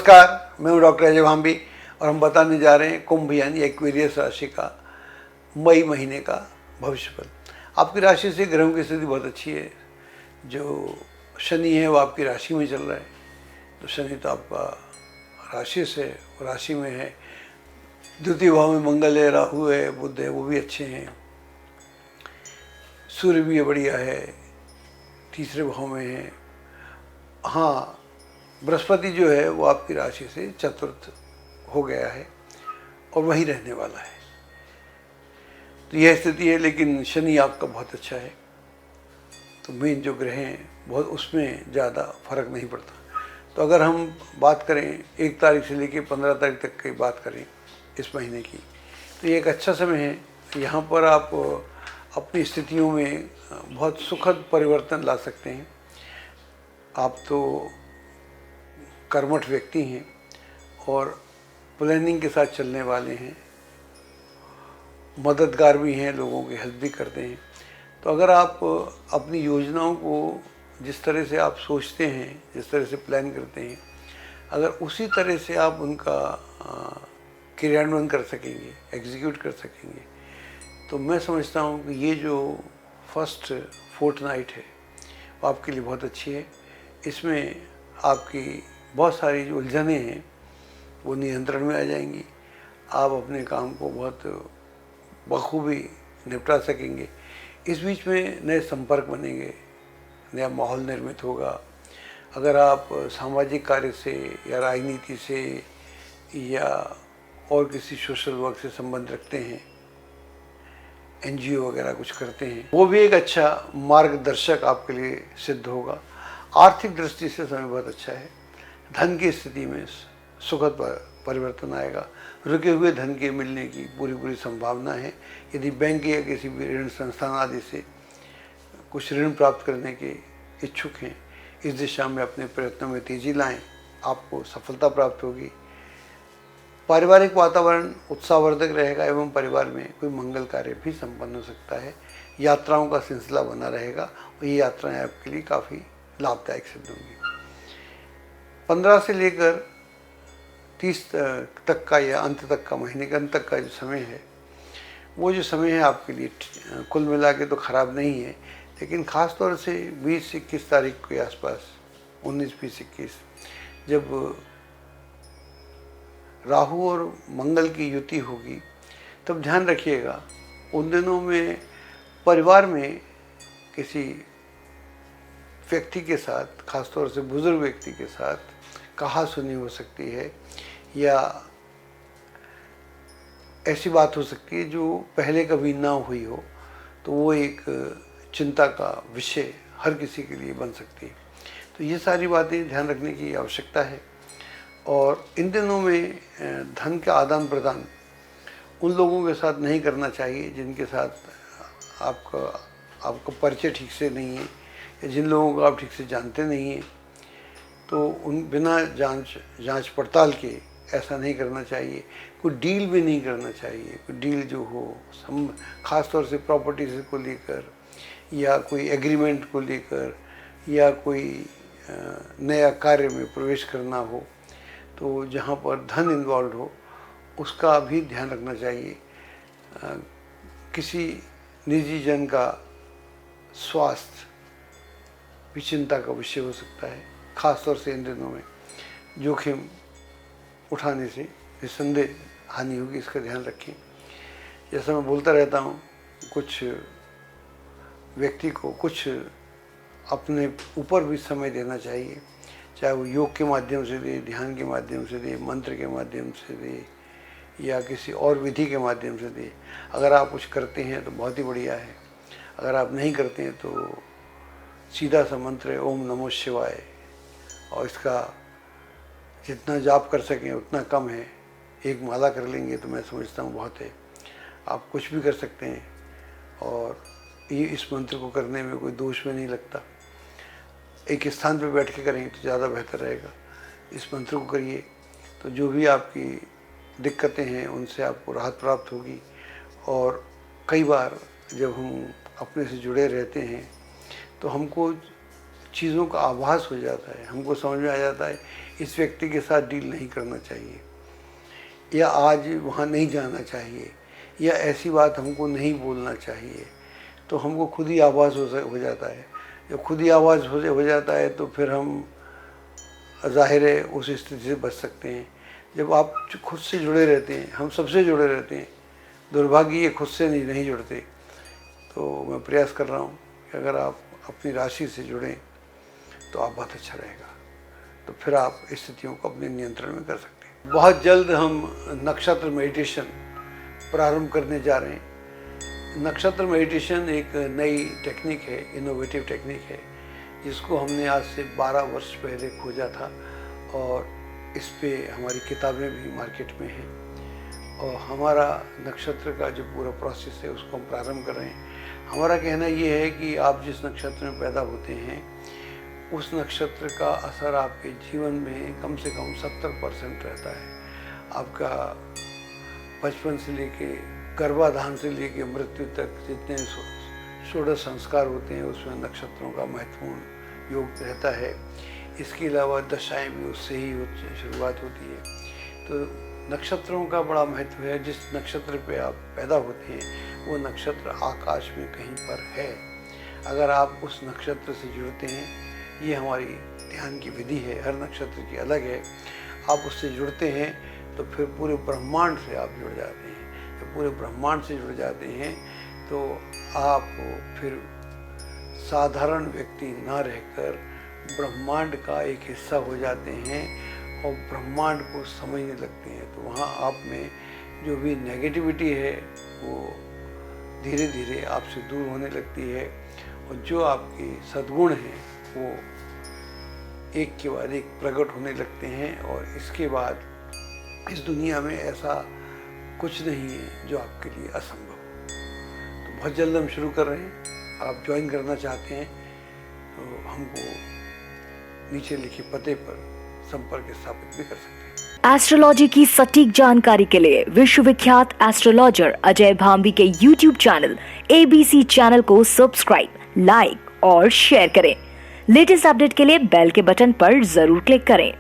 नमस्कार, मैं हूँ डॉक्टर अजय भांबी और हम बताने जा रहे हैं कुंभ यानी एक्वेरियस राशि का मई महीने का भविष्यफल। आपकी राशि से ग्रहों की स्थिति बहुत अच्छी है। जो शनि है वो आपकी राशि में चल रहा है, तो शनि तो आपका राशि से राशि में है। द्वितीय भाव में मंगल है, राहु है, बुध है, वो भी अच्छे हैं। सूर्य भी बढ़िया है, तीसरे भाव में है। हाँ, बृहस्पति जो है वो आपकी राशि से चतुर्थ हो गया है और वहीं रहने वाला है। तो यह स्थिति है, लेकिन शनि आपका बहुत अच्छा है, तो मेन जो ग्रह हैं बहुत उसमें ज़्यादा फर्क नहीं पड़ता। तो अगर हम बात करें 1 तारीख से लेकर 15 तारीख तक की बात करें इस महीने की, तो ये एक अच्छा समय है। यहाँ पर आप अपनी स्थितियों में बहुत सुखद परिवर्तन ला सकते हैं। आप तो कर्मठ व्यक्ति हैं और प्लानिंग के साथ चलने वाले हैं, मददगार भी हैं, लोगों की हेल्प भी करते हैं। तो अगर आप अपनी योजनाओं को जिस तरह से आप सोचते हैं, जिस तरह से प्लान करते हैं, अगर उसी तरह से आप उनका क्रियान्वयन कर सकेंगे, एग्जीक्यूट कर सकेंगे, तो मैं समझता हूँ कि ये जो फर्स्ट फोर्टनाइट है वो आपके लिए बहुत अच्छी है। इसमें आपकी बहुत सारी जो उलझनें हैं वो नियंत्रण में आ जाएंगी। आप अपने काम को बहुत बखूबी निपटा सकेंगे। इस बीच में नए संपर्क बनेंगे, नया माहौल निर्मित होगा। अगर आप सामाजिक कार्य से या राजनीति से या और किसी सोशल वर्क से संबंध रखते हैं, एनजीओ वगैरह कुछ करते हैं, वो भी एक अच्छा मार्गदर्शक आपके लिए सिद्ध होगा। आर्थिक दृष्टि से समय बहुत अच्छा है। धन की स्थिति में सुखद परिवर्तन आएगा। रुके हुए धन के मिलने की पूरी संभावना है। यदि बैंक या किसी भी ऋण संस्थान आदि से कुछ ऋण प्राप्त करने के इच्छुक हैं, इस दिशा में अपने प्रयत्नों में तेजी लाएं, आपको सफलता प्राप्त होगी। पारिवारिक वातावरण उत्साहवर्धक रहेगा एवं परिवार में कोई मंगल कार्य भी संपन्न हो सकता है। यात्राओं का सिलसिला बना रहेगा और ये यात्राएं आपके लिए काफ़ी लाभदायक सिद्ध होंगी। 15 से लेकर 30 तक का या अंत तक का, महीने के अंत तक का जो समय है, वो जो समय है आपके लिए कुल मिला के तो ख़राब नहीं है, लेकिन ख़ास तौर से 20 से 21 तारीख के आसपास, 19, 20, 21, जब राहु और मंगल की युति होगी, तब ध्यान रखिएगा उन दिनों में परिवार में किसी व्यक्ति के साथ, खासतौर से बुजुर्ग व्यक्ति के साथ कहा सुनी हो सकती है या ऐसी बात हो सकती है जो पहले कभी ना हुई हो, तो वो एक चिंता का विषय हर किसी के लिए बन सकती है। तो ये सारी बातें ध्यान रखने की आवश्यकता है। और इन दिनों में धन का आदान प्रदान उन लोगों के साथ नहीं करना चाहिए जिनके साथ आपका परिचय ठीक से नहीं है या जिन लोगों को आप ठीक से जानते नहीं हैं। तो उन बिना जांच पड़ताल के ऐसा नहीं करना चाहिए। कोई डील भी नहीं करना चाहिए। कोई डील जो हो ख़ास तौर से प्रॉपर्टीज को लेकर या कोई एग्रीमेंट को लेकर या कोई नया कार्य में प्रवेश करना हो, तो जहाँ पर धन इन्वॉल्व हो उसका भी ध्यान रखना चाहिए। किसी निजी जन का स्वास्थ्य भी चिंता का विषय हो सकता है। ख़ास तौर से इन दिनों में जोखिम उठाने से निस्संदेह हानि होगी, इसका ध्यान रखें। जैसा मैं बोलता रहता हूँ, कुछ व्यक्ति को कुछ अपने ऊपर भी समय देना चाहिए, चाहे वो योग के माध्यम से दे, ध्यान के माध्यम से दे, मंत्र के माध्यम से दे या किसी और विधि के माध्यम से दे। अगर आप कुछ करते हैं तो बहुत ही बढ़िया है, अगर आप नहीं करते हैं तो सीधा सा मंत्र है ओम नमो शिवाय, और इसका जितना जाप कर सकें उतना कम है। एक माला कर लेंगे तो मैं समझता हूँ बहुत है। आप कुछ भी कर सकते हैं और ये इस मंत्र को करने में कोई दोष में नहीं लगता। एक स्थान पर बैठ के करेंगे तो ज़्यादा बेहतर रहेगा। इस मंत्र को करिए तो जो भी आपकी दिक्कतें हैं उनसे आपको राहत प्राप्त होगी। और कई बार जब हम अपने से जुड़े रहते हैं तो हमको चीज़ों का आभास हो जाता है, हमको समझ में आ जाता है इस व्यक्ति के साथ डील नहीं करना चाहिए, या आज वहाँ नहीं जाना चाहिए, या ऐसी बात हमको नहीं बोलना चाहिए, तो हमको खुद ही आभास हो जाता है। जब खुद ही आभास हो जाता है तो फिर हम ज़ाहिर है उस स्थिति से बच सकते हैं। जब आप खुद से जुड़े रहते हैं, हम सबसे जुड़े रहते हैं, दुर्भाग्य ये खुद से नहीं जुड़ते। तो मैं प्रयास कर रहा हूँ कि अगर आप अपनी राशि से जुड़ें तो आप बहुत अच्छा रहेगा, तो फिर आप स्थितियों को अपने नियंत्रण में कर सकते हैं। बहुत जल्द हम नक्षत्र मेडिटेशन प्रारंभ करने जा रहे हैं। नक्षत्र मेडिटेशन एक नई टेक्निक है, इनोवेटिव टेक्निक है, जिसको हमने आज से 12 वर्ष पहले खोजा था और इस पे हमारी किताबें भी मार्केट में हैं। और हमारा नक्षत्र का जो पूरा प्रोसेस है उसको हम प्रारंभ कर रहे हैं। हमारा कहना ये है कि आप जिस नक्षत्र में पैदा होते हैं उस नक्षत्र का असर आपके जीवन में कम से कम 70% रहता है। आपका बचपन से लेके गर्भाधान से लेके मृत्यु तक जितने षोडश संस्कार होते हैं उसमें नक्षत्रों का महत्वपूर्ण योग रहता है। इसके अलावा दशाएं भी उससे ही शुरुआत होती है। तो नक्षत्रों का बड़ा महत्व है। जिस नक्षत्र पे आप पैदा होते हैं वो नक्षत्र आकाश में कहीं पर है। अगर आप उस नक्षत्र से जुड़ते हैं, ये हमारी ध्यान की विधि है, हर नक्षत्र की अलग है, आप उससे जुड़ते हैं तो फिर पूरे ब्रह्मांड से आप जुड़ जाते हैं। जब पूरे ब्रह्मांड से जुड़ जाते हैं तो आप फिर साधारण व्यक्ति ना रहकर ब्रह्मांड का एक हिस्सा हो जाते हैं और ब्रह्मांड को समझने लगते हैं। तो वहाँ आप में जो भी नेगेटिविटी है वो धीरे धीरे आपसे दूर होने लगती है और जो आपके सद्गुण हैं वो एक के बाद एक प्रकट होने लगते हैं। और इसके बाद इस दुनिया में ऐसा कुछ नहीं है जो आपके लिए असंभव हो। तो बहुत जल्द हम शुरू कर रहे हैं। आप ज्वाइन करना चाहते हैं तो हमको नीचे लिखे पते पर संपर्क स्थापित भी कर सकते हैं। एस्ट्रोलॉजी की सटीक जानकारी के लिए विश्वविख्यात एस्ट्रोलॉजर अजय भांबी के YouTube चैनल ABC चैनल को सब्सक्राइब, लाइक और शेयर करें। लेटेस्ट अपडेट के लिए बेल के बटन पर जरूर क्लिक करें।